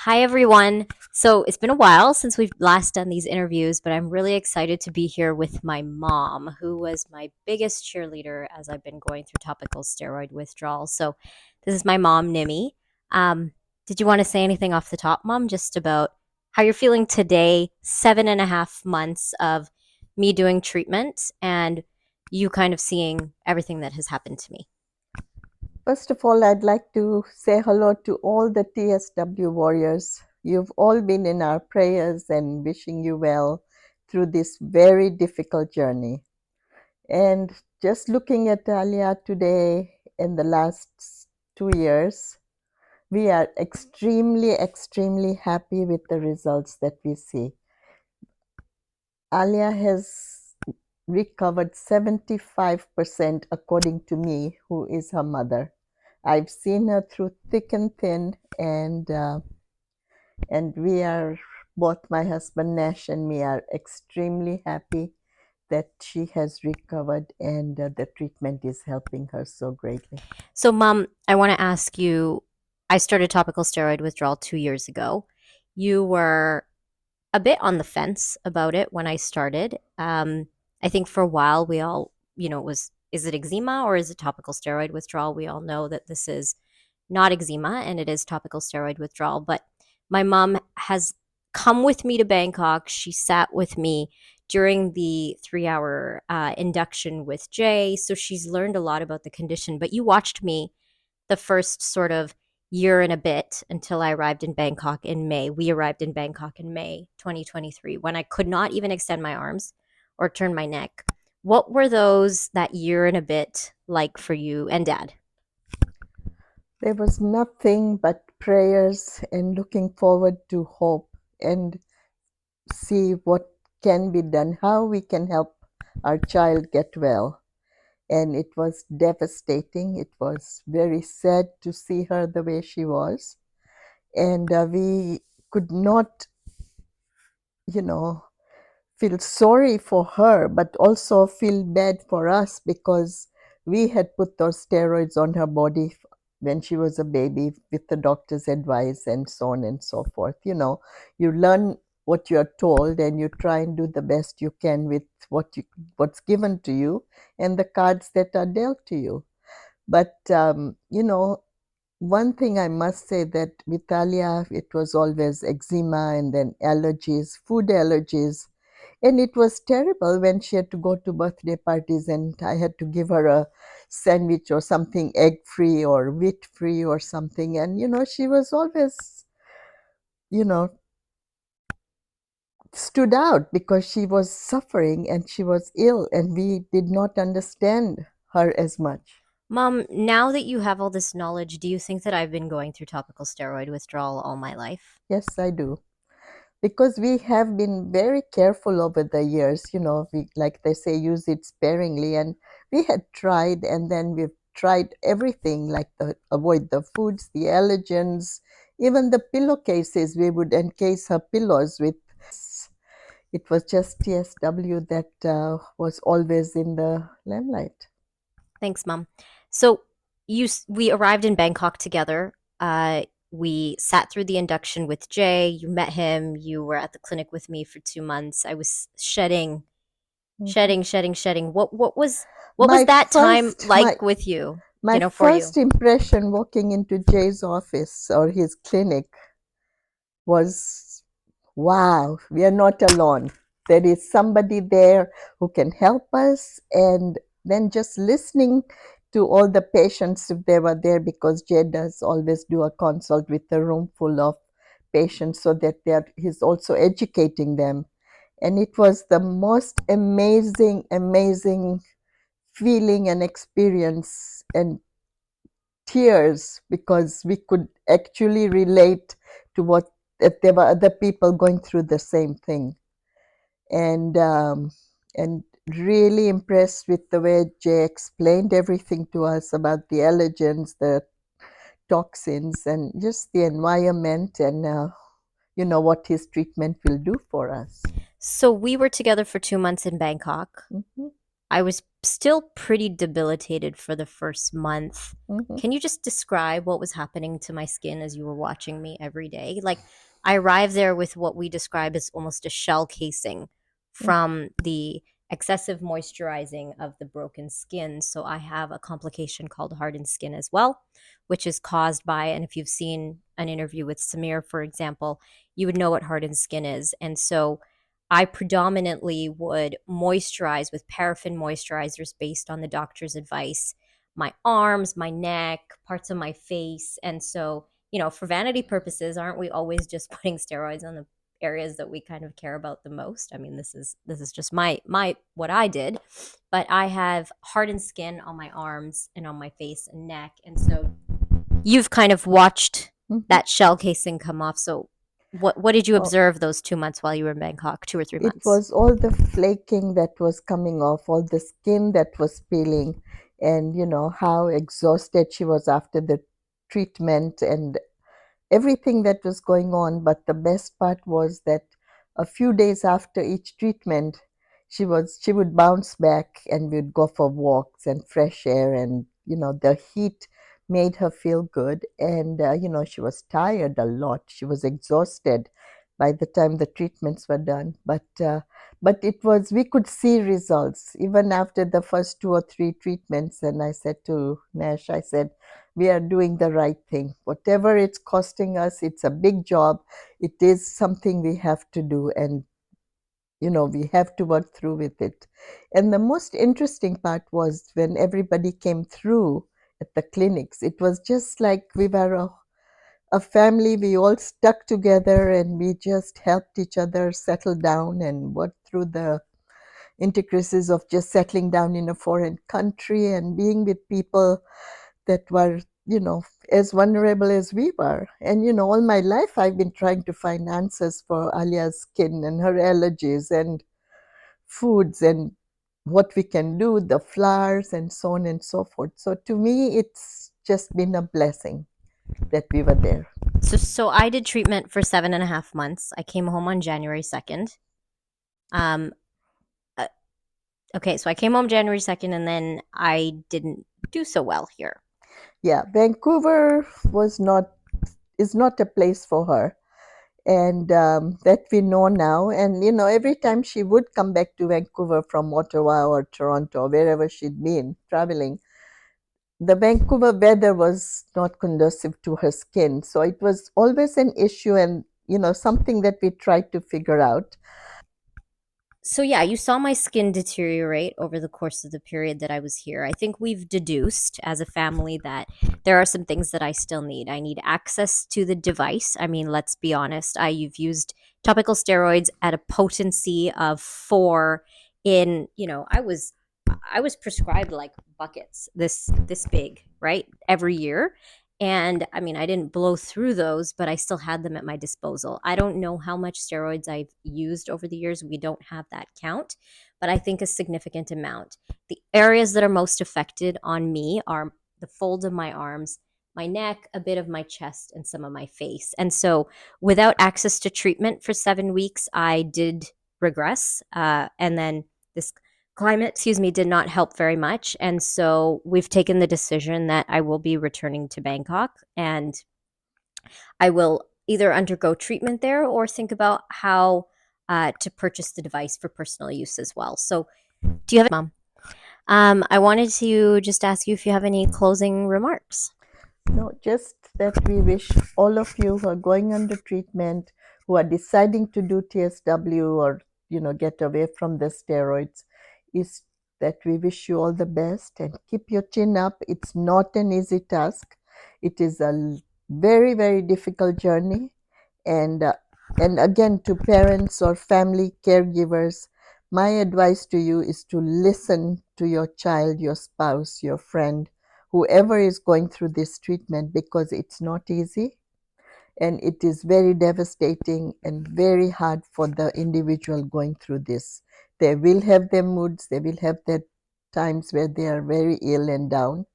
Hi, everyone. So it's been a while since we've last done these interviews, but I'm really excited to be here with my mom, who was my biggest cheerleader as I've been going through topical steroid withdrawal. So this is my mom, Nimmy. Um, did you want to say anything off the top, Mom, just about how you're feeling today, 7.5 months of me doing treatment and you kind of seeing everything that has happened to me? First of all, I'd like to say hello to all the TSW warriors. You've all been in our prayers and wishing you well through this very difficult journey. And just looking at Alia today in the last 2 years, we are extremely happy with the results that we see. Alia has recovered 75% according to me, who is her mother. I've seen her through thick and thin, and we are both my husband Nash and me are extremely happy that she has recovered and the treatment is helping her so greatly. So, Mom, I want to ask you, I started topical steroid withdrawal 2 years ago. You were a bit on the fence about it when I started. I think for a while we all, it was, is it eczema or is it topical steroid withdrawal? We all know that this is not eczema and it is topical steroid withdrawal. But my mom has come with me to Bangkok. She sat with me during the 3 hour induction with Jay. So she's learned a lot about the condition. But you watched me the first sort of year and a bit until I arrived in Bangkok in May. We arrived in Bangkok in May 2023 when I could not even extend my arms or turn my neck. What were those that year and a bit like for you and Dad? There was nothing but prayers and looking forward to hope and see what can be done, how we can help our child get well. And it was devastating. It was very sad to see her the way she was. And we could not, you know, feel sorry for her, but also feel bad for us because we had put those steroids on her body when she was a baby with the doctor's advice and so on and so forth. You learn what you're told and you try and do the best you can with what's given to you and the cards that are dealt to you. But one thing I must say that with Alia, it was always eczema and then allergies, food allergies, and it was terrible when she had to go to birthday parties and I had to give her a sandwich or something egg free or wheat free or something. And, she was always, you know, stood out because she was suffering and she was ill and we did not understand her as much. Mom, now that you have all this knowledge, do you think that I've been going through topical steroid withdrawal all my life? Yes, I do. Because we have been very careful over the years, we, like they say, use it sparingly, and we had tried, and then we've tried everything, like avoid the foods, the allergens, even the pillowcases. We would encase her pillows with. It was just TSW that was always in the limelight. Thanks, Mom. So we arrived in Bangkok together. We sat through the induction with Jay. You met him. You were at the clinic with me for 2 months. I was shedding, Mhm. shedding, shedding, shedding. What was My that time first, my like with you? my For you. first impression walking into Jay's office or his clinic was, wow, we are not alone. There is somebody there who can help us. And then just listening to all the patients if they were there, because Jay does always do a consult with a room full of patients so that he's also educating them. And it was the most amazing feeling and experience and tears because we could actually relate to what that there were other people going through the same thing, and really impressed with the way Jay explained everything to us about the allergens, the toxins, and just the environment, and what his treatment will do for us. So we were together for 2 months in Bangkok. Mhm. I was still pretty debilitated for the first month. Hmm. Can you just describe what was happening to my skin as you were watching me every day? Like, I arrived there with what we describe as almost a shell casing from the excessive moisturizing of the broken skin. So, I have a complication called hardened skin as well, which is caused by, and if you've seen an interview with Samir, for example, you would know what hardened skin is. And so, I predominantly would moisturize with paraffin moisturizers based on the doctor's advice, my arms, my neck, parts of my face. And so, for vanity purposes, aren't we always just putting steroids on the areas that we kind of care about the most? I mean, this is just my what I did, but I have hardened skin on my arms and on my face and neck. And so you've kind of watched Hmm. that shell casing come off. So what did you Oh, observe those 2 months while you were in Bangkok, 2 or 3 it months? was all the flaking that was coming off, all the skin that was peeling, and how exhausted she was after the treatment and everything that was going on. But the best part was that a few days after each treatment, she would bounce back and we'd go for walks and fresh air, and the heat made her feel good. And she was tired a lot. She was exhausted by the time the treatments were done. But it was, we could see results even after the first 2 or 3 treatments. And I said to Nash, I said, we are doing the right thing. Whatever it's costing us, it's a big job. It is something we have to do, and we have to work through with it. And the most interesting part was when everybody came through at the clinics. It was just like we were a family. We all stuck together and we just helped each other settle down and work through the intricacies of just settling down in a foreign country and being with people that were, as vulnerable as we were. And, all my life I've been trying to find answers for Alia's skin and her allergies and foods and what we can do, the flowers and so on and so forth. So to me, it's just been a blessing that we were there. So I did treatment for 7.5 months. I came home on January 2nd. Um, uh, okay, so I came home January 2nd, and then I didn't do so well here. Yeah, Vancouver is not a place for her. And that we know now. And every time she would come back to Vancouver from Ottawa or Toronto, wherever she'd been traveling, the Vancouver weather was not conducive to her skin. So it was always an issue, and something that we tried to figure out. So yeah, you saw my skin deteriorate over the course of the period that I was here. I think we've deduced as a family that there are some things that I still need. I need access to the device. I mean, let's be honest. You've used topical steroids at a potency of 4 in, I was prescribed like buckets this big, right? Every year. And I mean, I didn't blow through those, but I still had them at my disposal. I don't know how much steroids I've used over the years. We don't have that count, but I think a significant amount. The areas that are most affected on me are the folds of my arms, my neck, a bit of my chest, and some of my face. And so, without access to treatment for 7 weeks, I did regress. And then this climate, did not help very much. And so we've taken the decision that I will be returning to Bangkok, and I will either undergo treatment there or think about how to purchase the device for personal use as well. So, do you have mom? I wanted to just ask you if you have any closing remarks. No, just that we wish all of you who are going under treatment, who are deciding to do TSW or get away from the steroids, is that we wish you all the best and keep your chin up. It's not an easy task. It is a very, very difficult journey. And and again, to parents or family caregivers, my advice to you is to listen to your child, your spouse, your friend, whoever is going through this treatment, because it's not easy and it is very devastating and very hard for the individual going through this. They will have their moods, they will have their times where they are very ill and down,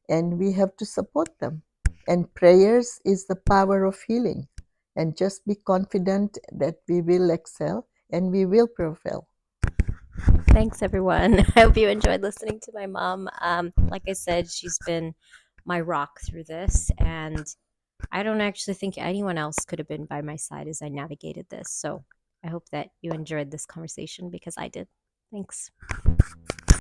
and we have to support them. And prayers is the power of healing. And just be confident that we will excel and we will prevail. Thanks, everyone. I hope you enjoyed listening to my mom. Like I said, she's been my rock through this, and I don't actually think anyone else could have been by my side as I navigated this. So I hope that you enjoyed this conversation because I did. Thanks.